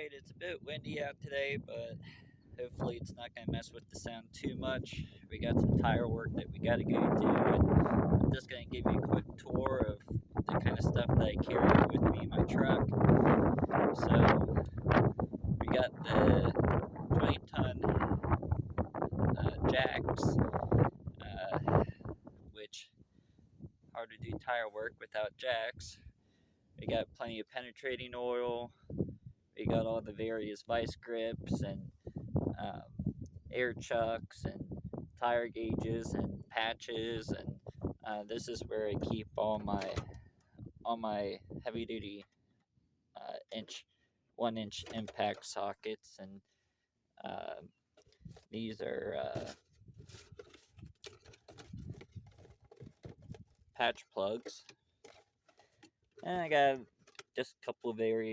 Alright, it's a bit windy out today, but hopefully it's not going to mess with the sound too much. We got some tire work that we got to go do, and I'm just going to give you a quick tour of the kind of stuff that I carry with me in my truck. So, we got the 20-ton jacks, which hard to do tire work without jacks. We got plenty of penetrating oil. We got all the various vice grips and air chucks and tire gauges and patches, and this is where I keep all my heavy duty inch 1 inch impact sockets, and uh, these are patch plugs, and I got just a couple of various